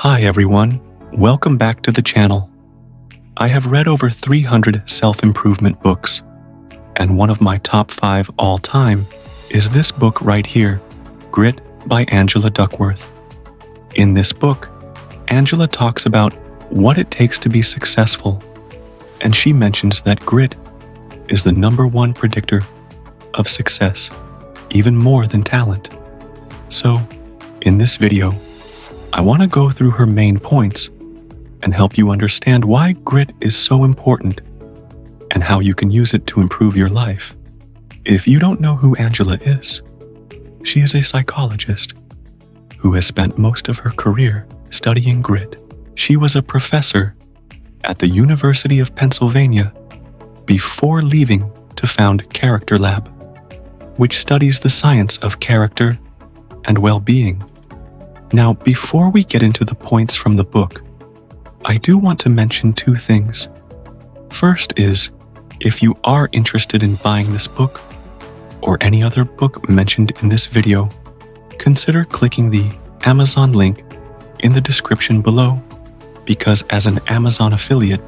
Hi everyone, welcome back to the channel. I have read over 300 self-improvement books, and one of my top 5 all-time is this book right here, Grit by Angela Duckworth. In this book, Angela talks about what it takes to be successful, and she mentions that grit is the #1 predictor of success, even more than talent. So, in this video, I want to go through her main points and help you understand why grit is so important and how you can use it to improve your life. If you don't know who Angela is, she is a psychologist who has spent most of her career studying grit. She was a professor at the University of Pennsylvania before leaving to found Character Lab, which studies the science of character and well-being. Now, before we get into the points from the book, I do want to mention 2 things. First is, if you are interested in buying this book, or any other book mentioned in this video, consider clicking the Amazon link in the description below, because as an Amazon affiliate,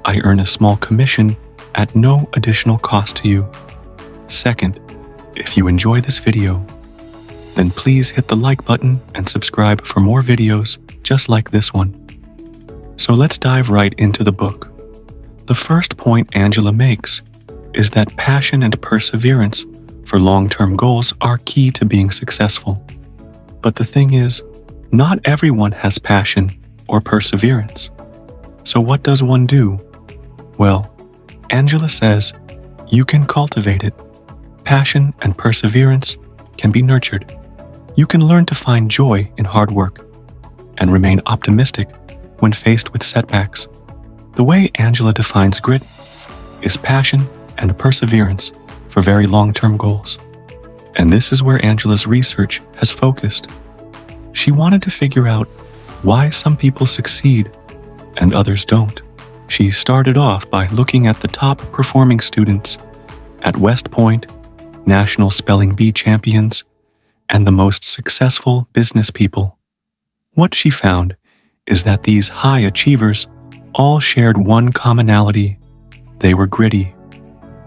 I earn a small commission at no additional cost to you. Second, if you enjoy this video, then please hit the like button and subscribe for more videos just like this one. So let's dive right into the book. The first point Angela makes is that passion and perseverance for long-term goals are key to being successful. But the thing is, not everyone has passion or perseverance. So what does one do? Well, Angela says you can cultivate it. Passion and perseverance can be nurtured. You can learn to find joy in hard work and remain optimistic when faced with setbacks. The way Angela defines grit is passion and perseverance for very long-term goals. And this is where Angela's research has focused. She wanted to figure out why some people succeed and others don't. She started off by looking at the top performing students at West Point, National Spelling Bee champions, and the most successful business people. What she found is that these high achievers all shared one commonality. They were gritty,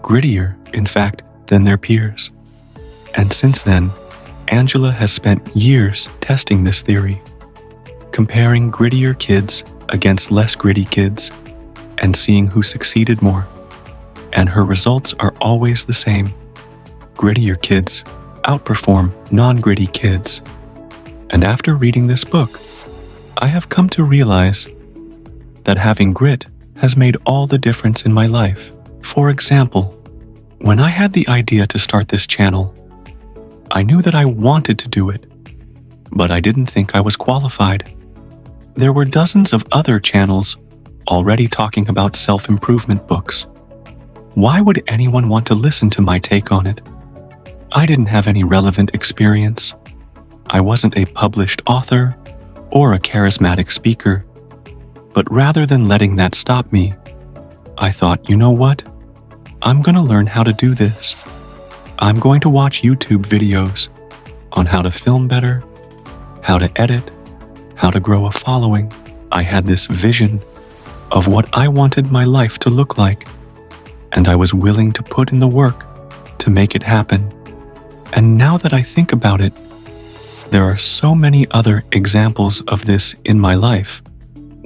grittier, in fact, than their peers. And since then, Angela has spent years testing this theory, comparing grittier kids against less gritty kids and seeing who succeeded more. And her results are always the same. Grittier kids outperform non-gritty kids. And after reading this book, I have come to realize that having grit has made all the difference in my life. For example, when I had the idea to start this channel, I knew that I wanted to do it, but I didn't think I was qualified. There were dozens of other channels already talking about self-improvement books. Why would anyone want to listen to my take on it? I didn't have any relevant experience. I wasn't a published author or a charismatic speaker. But rather than letting that stop me, I thought, you know what? I'm going to learn how to do this. I'm going to watch YouTube videos on how to film better, how to edit, how to grow a following. I had this vision of what I wanted my life to look like, and I was willing to put in the work to make it happen. And now that I think about it, there are so many other examples of this in my life.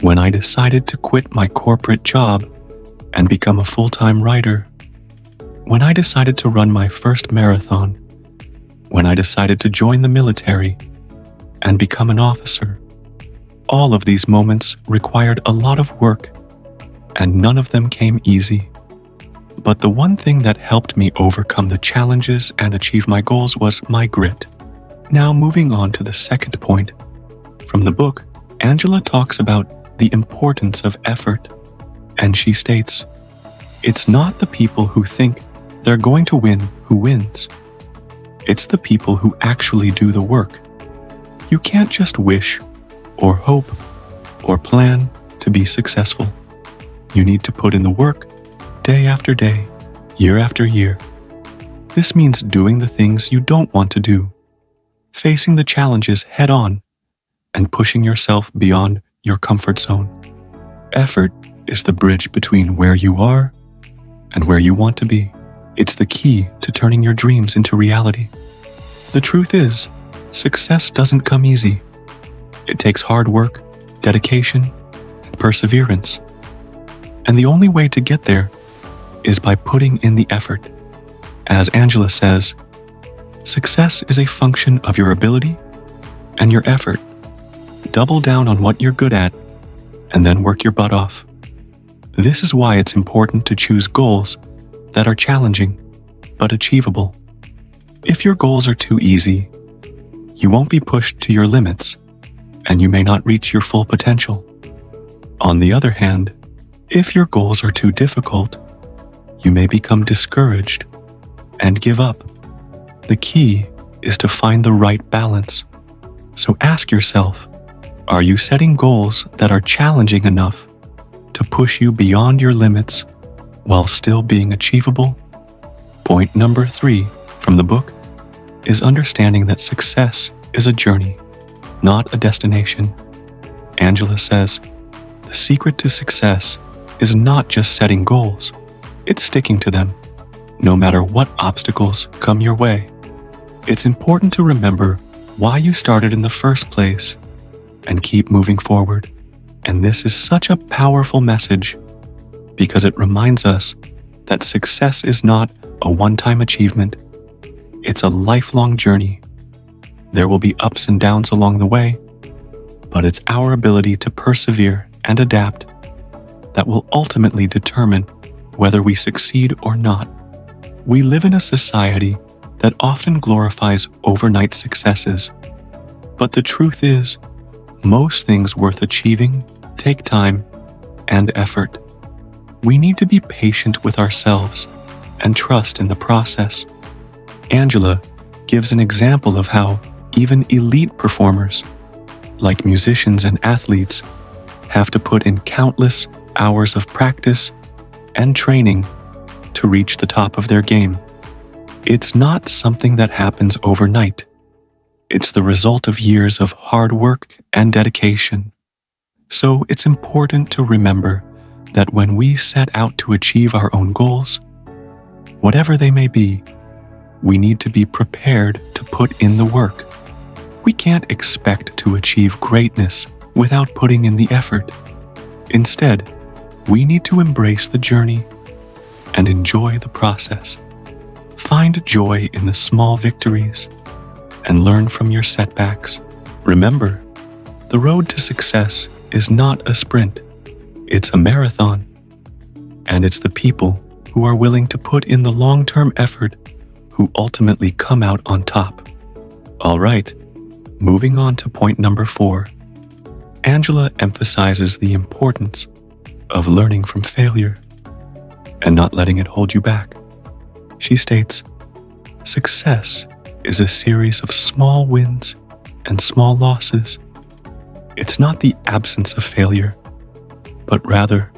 When I decided to quit my corporate job and become a full-time writer, when I decided to run my first marathon, when I decided to join the military and become an officer, all of these moments required a lot of work, and none of them came easy. But the one thing that helped me overcome the challenges and achieve my goals was my grit. Now moving on to the second point. From the book, Angela talks about the importance of effort, and she states, "It's not the people who think they're going to win who wins. It's the people who actually do the work. You can't just wish or hope or plan to be successful. You need to put in the work day after day, year after year. This means doing the things you don't want to do, facing the challenges head on, and pushing yourself beyond your comfort zone. Effort is the bridge between where you are and where you want to be. It's the key to turning your dreams into reality. The truth is, success doesn't come easy. It takes hard work, dedication, and perseverance. And the only way to get there is by putting in the effort. As Angela says, success is a function of your ability and your effort. Double down on what you're good at and then work your butt off. This is why it's important to choose goals that are challenging but achievable. If your goals are too easy, you won't be pushed to your limits and you may not reach your full potential. On the other hand, if your goals are too difficult, you may become discouraged and give up. The key is to find the right balance. So ask yourself, are you setting goals that are challenging enough to push you beyond your limits while still being achievable? Point number 3 from the book is understanding that success is a journey, not a destination. Angela says, the secret to success is not just setting goals, it's sticking to them, no matter what obstacles come your way. It's important to remember why you started in the first place and keep moving forward. And this is such a powerful message because it reminds us that success is not a one-time achievement. It's a lifelong journey. There will be ups and downs along the way, but it's our ability to persevere and adapt that will ultimately determine whether we succeed or not. We live in a society that often glorifies overnight successes, but the truth is, most things worth achieving take time and effort. We need to be patient with ourselves and trust in the process. Angela gives an example of how even elite performers, like musicians and athletes, have to put in countless hours of practice and training to reach the top of their game. It's not something that happens overnight. It's the result of years of hard work and dedication. So it's important to remember that when we set out to achieve our own goals, whatever they may be, we need to be prepared to put in the work. We can't expect to achieve greatness without putting in the effort. Instead, we need to embrace the journey and enjoy the process. Find joy in the small victories and learn from your setbacks. Remember, the road to success is not a sprint, it's a marathon. And it's the people who are willing to put in the long-term effort who ultimately come out on top. All right, moving on to point number 4. Angela emphasizes the importance of learning from failure and not letting it hold you back. She states, success is a series of small wins and small losses. It's not the absence of failure, but rather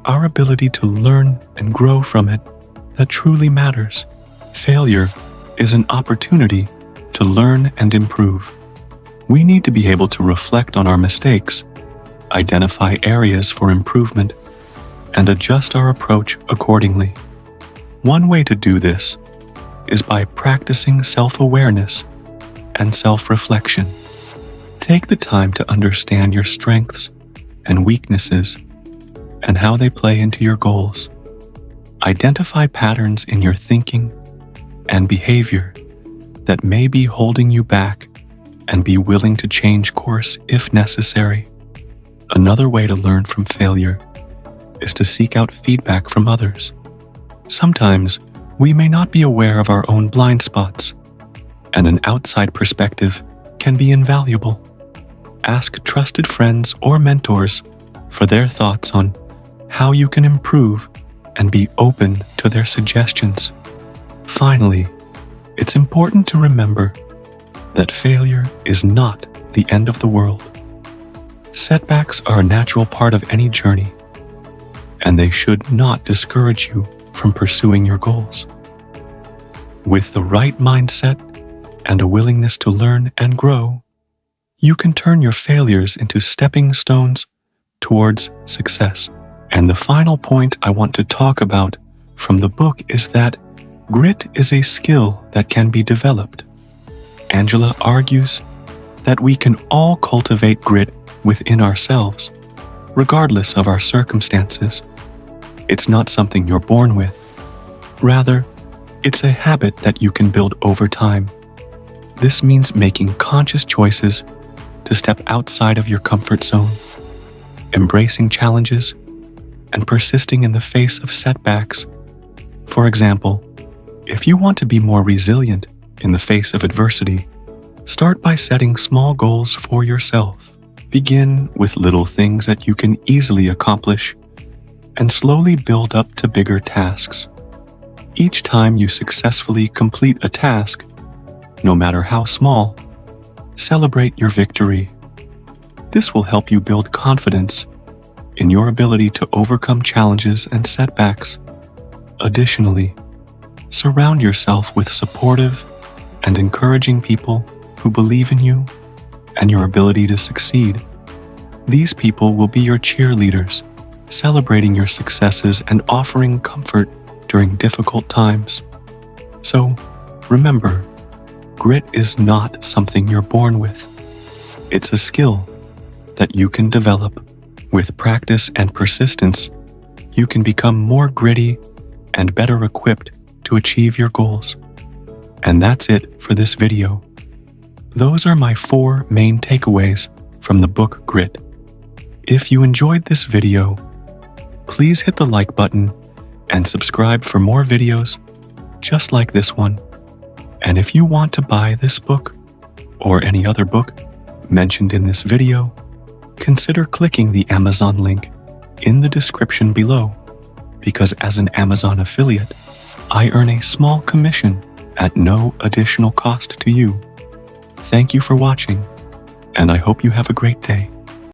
our ability to learn and grow from it that truly matters. Failure is an opportunity to learn and improve. We need to be able to reflect on our mistakes, identify areas for improvement, and adjust our approach accordingly. One way to do this is by practicing self-awareness and self-reflection. Take the time to understand your strengths and weaknesses and how they play into your goals. Identify patterns in your thinking and behavior that may be holding you back and be willing to change course if necessary. Another way to learn from failure is to seek out feedback from others. Sometimes we may not be aware of our own blind spots, and an outside perspective can be invaluable. Ask trusted friends or mentors for their thoughts on how you can improve and be open to their suggestions. Finally, it's important to remember that failure is not the end of the world. Setbacks are a natural part of any journey, and they should not discourage you from pursuing your goals. With the right mindset and a willingness to learn and grow, You can turn your failures into stepping stones towards success. And the final point I want to talk about from the book is that grit is a skill that can be developed. Angela argues that we can all cultivate grit within ourselves, regardless of our circumstances. It's not something you're born with. Rather, it's a habit that you can build over time. This means making conscious choices to step outside of your comfort zone, embracing challenges, and persisting in the face of setbacks. For example, if you want to be more resilient in the face of adversity, start by setting small goals for yourself. Begin with little things that you can easily accomplish and slowly build up to bigger tasks. Each time you successfully complete a task, no matter how small, celebrate your victory. This will help you build confidence in your ability to overcome challenges and setbacks. Additionally, surround yourself with supportive and encouraging people who believe in you and your ability to succeed. These people will be your cheerleaders, celebrating your successes and offering comfort during difficult times. So, remember, grit is not something you're born with. It's a skill that you can develop. With practice and persistence, you can become more gritty and better equipped to achieve your goals. And that's it for this video. Those are my 4 main takeaways from the book Grit. If you enjoyed this video, please hit the like button and subscribe for more videos just like this one. And if you want to buy this book or any other book mentioned in this video, consider clicking the Amazon link in the description below, because as an Amazon affiliate, I earn a small commission at no additional cost to you. Thank you for watching, and I hope you have a great day.